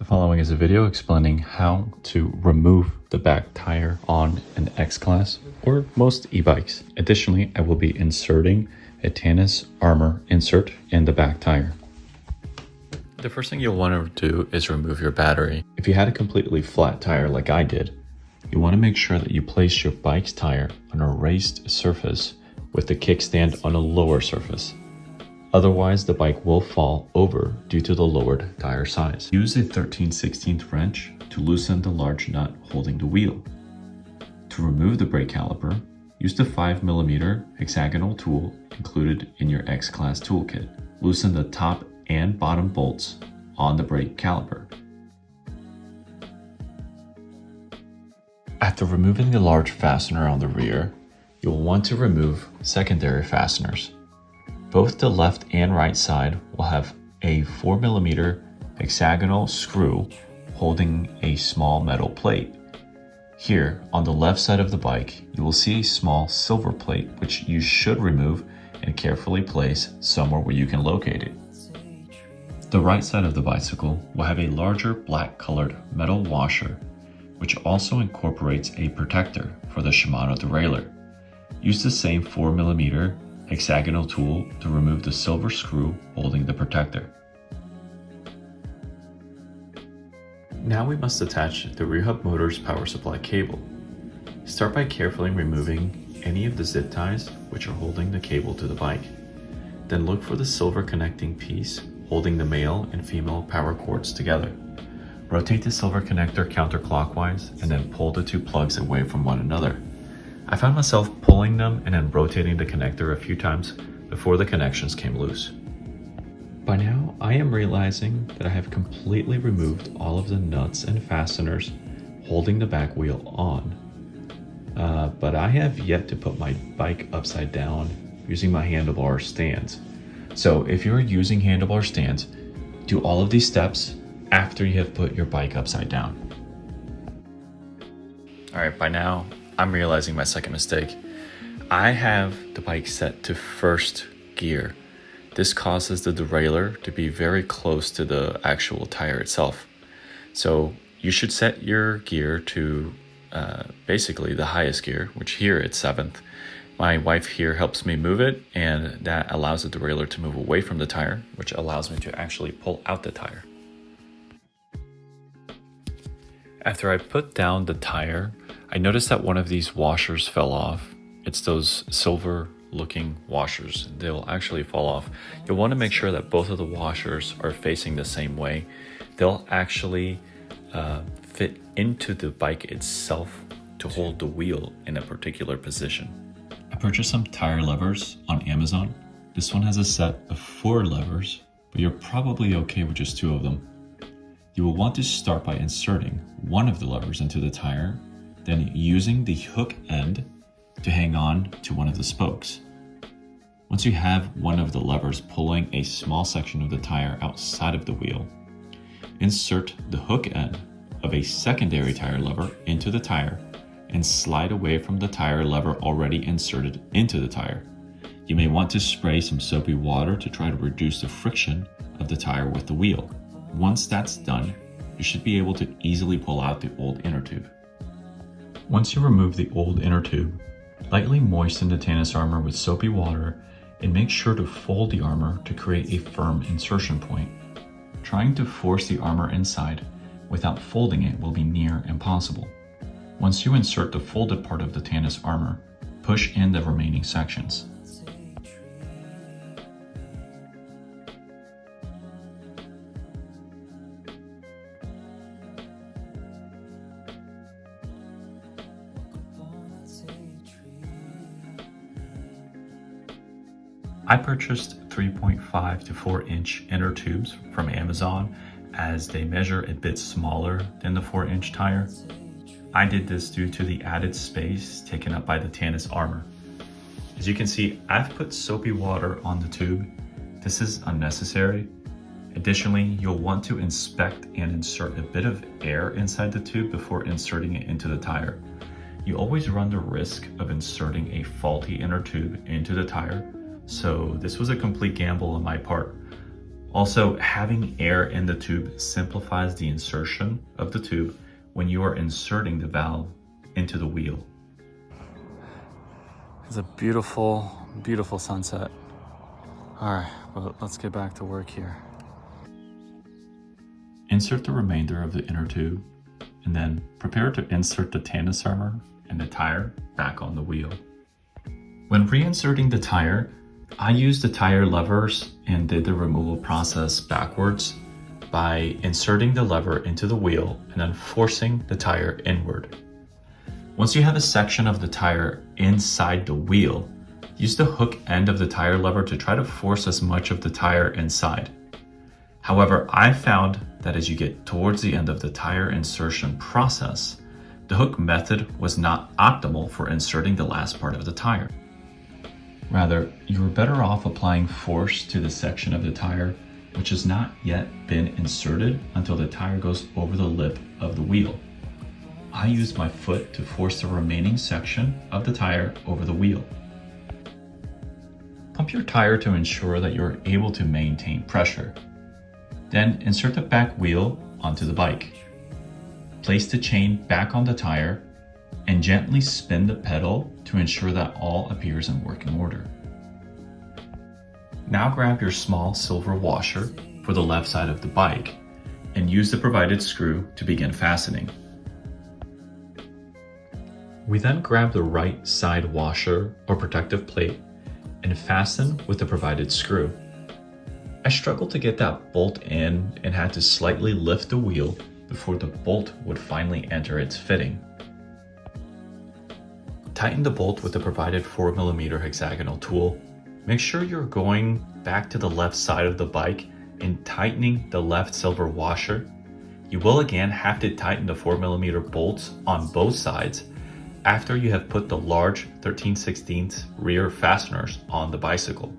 following is a video explaining how to remove the back tire on an X-Class or most e-bikes. Additionally, I will be inserting a Tannus Armour insert in the back tire. The first thing you'll want to do is remove your battery. If you had a completely flat tire like I did, you want to make sure that you place your bike's tire on a raised surface with the kickstand on a lower surface. Otherwise, the bike will fall over due to the lowered tire size. Use a 13/16 wrench to loosen the large nut holding the wheel. To remove the brake caliper, use the 5mm hexagonal tool included in your X-Class toolkit. Loosen the top and bottom bolts on the brake caliper. After removing the large fastener on the rear, you'll want to remove secondary fasteners. Both the left and right side will have a 4mm hexagonal screw holding a small metal plate. Here, on the left side of the bike, you will see a small silver plate which you should remove and carefully place somewhere where you can locate it. The right side of the bicycle will have a larger black colored metal washer which also incorporates a protector for the Shimano derailleur. Use the same 4mm hexagonal tool to remove the silver screw holding the protector. Now we must attach the rear hub motor's power supply cable. Start by carefully removing any of the zip ties which are holding the cable to the bike. Then look for the silver connecting piece holding the male and female power cords together. Rotate the silver connector counterclockwise and then pull the two plugs away from one another. I found myself pulling them and then rotating the connector a few times before the connections came loose. By now, I am realizing that I have completely removed all of the nuts and fasteners holding the back wheel on, but I have yet to put my bike upside down using my handlebar stands. So if you're using handlebar stands, do all of these steps after you have put your bike upside down. All right, by now, I'm realizing my second mistake. I have the bike set to first gear. This causes the derailleur to be very close to the actual tire itself. So you should set your gear to basically the highest gear, which here it's 7th. My wife here helps me move it, and that allows the derailleur to move away from the tire, which allows me to actually pull out the tire. After I put down the tire, I noticed that one of these washers fell off. It's those silver looking washers. They'll actually fall off. You'll want to make sure that both of the washers are facing the same way. They'll actually fit into the bike itself to hold the wheel in a particular position. I purchased some tire levers on Amazon. This one has a set of 4 levers, but you're probably okay with just 2 of them. You will want to start by inserting one of the levers into the tire, then using the hook end to hang on to one of the spokes. Once you have one of the levers pulling a small section of the tire outside of the wheel, insert the hook end of a secondary tire lever into the tire and slide away from the tire lever already inserted into the tire. You may want to spray some soapy water to try to reduce the friction of the tire with the wheel. Once that's done, you should be able to easily pull out the old inner tube. Once you remove the old inner tube, lightly moisten the Tannus Armour with soapy water and make sure to fold the armor to create a firm insertion point. Trying to force the armor inside without folding it will be near impossible. Once you insert the folded part of the Tannus Armour, push in the remaining sections. I purchased 3.5 to 4-inch inner tubes from Amazon as they measure a bit smaller than the 4-inch tire. I did this due to the added space taken up by the Tannus Armour. As you can see, I've put soapy water on the tube. This is unnecessary. Additionally, you'll want to inspect and insert a bit of air inside the tube before inserting it into the tire. You always run the risk of inserting a faulty inner tube into the tire, so this was a complete gamble on my part. Also, having air in the tube simplifies the insertion of the tube when you are inserting the valve into the wheel. It's a beautiful, beautiful sunset. All right, well, let's get back to work here. Insert the remainder of the inner tube and then prepare to insert the Tannus Armour and the tire back on the wheel. When reinserting the tire, I used the tire levers and did the removal process backwards by inserting the lever into the wheel and then forcing the tire inward. Once you have a section of the tire inside the wheel, use the hook end of the tire lever to try to force as much of the tire inside. However, I found that as you get towards the end of the tire insertion process, the hook method was not optimal for inserting the last part of the tire. Rather, you are better off applying force to the section of the tire which has not yet been inserted until the tire goes over the lip of the wheel. I used my foot to force the remaining section of the tire over the wheel. Pump your tire to ensure that you're able to maintain pressure. Then insert the back wheel onto the bike. Place the chain back on the tire and gently spin the pedal to ensure that all appears in working order. Now grab your small silver washer for the left side of the bike and use the provided screw to begin fastening. We then grab the right side washer or protective plate and fasten with the provided screw. I struggled to get that bolt in and had to slightly lift the wheel before the bolt would finally enter its fitting. Tighten the bolt with the provided 4mm hexagonal tool. Make sure you're going back to the left side of the bike and tightening the left silver washer. You will again have to tighten the 4mm bolts on both sides after you have put the large 13/16 rear fasteners on the bicycle.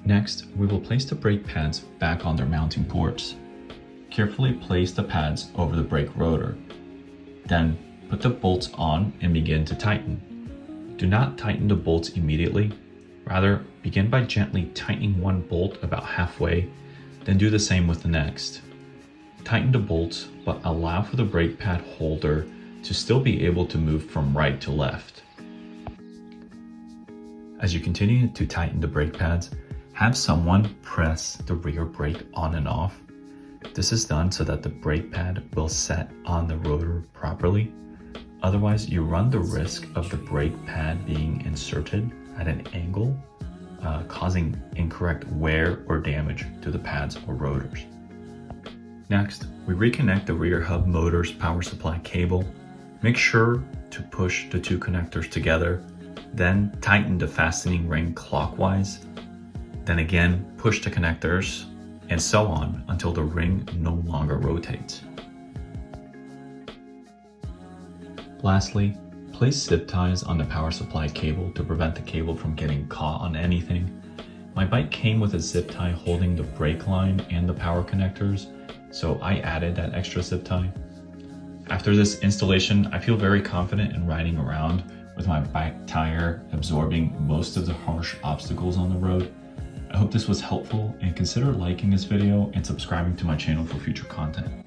Next, we will place the brake pads back on their mounting ports. Carefully place the pads over the brake rotor. Then, put the bolts on and begin to tighten. Do not tighten the bolts immediately. Rather, begin by gently tightening one bolt about halfway, then do the same with the next. Tighten the bolts, but allow for the brake pad holder to still be able to move from right to left. As you continue to tighten the brake pads, have someone press the rear brake on and off. This is done so that the brake pad will set on the rotor properly. Otherwise, you run the risk of the brake pad being inserted at an angle, causing incorrect wear or damage to the pads or rotors. Next, we reconnect the rear hub motor's power supply cable. Make sure to push the two connectors together, then tighten the fastening ring clockwise. Then again, push the connectors, and so on until the ring no longer rotates. Lastly, place zip ties on the power supply cable to prevent the cable from getting caught on anything. My bike came with a zip tie holding the brake line and the power connectors, so I added that extra zip tie. After this installation, I feel very confident in riding around with my bike tire absorbing most of the harsh obstacles on the road. I hope this was helpful and consider liking this video and subscribing to my channel for future content.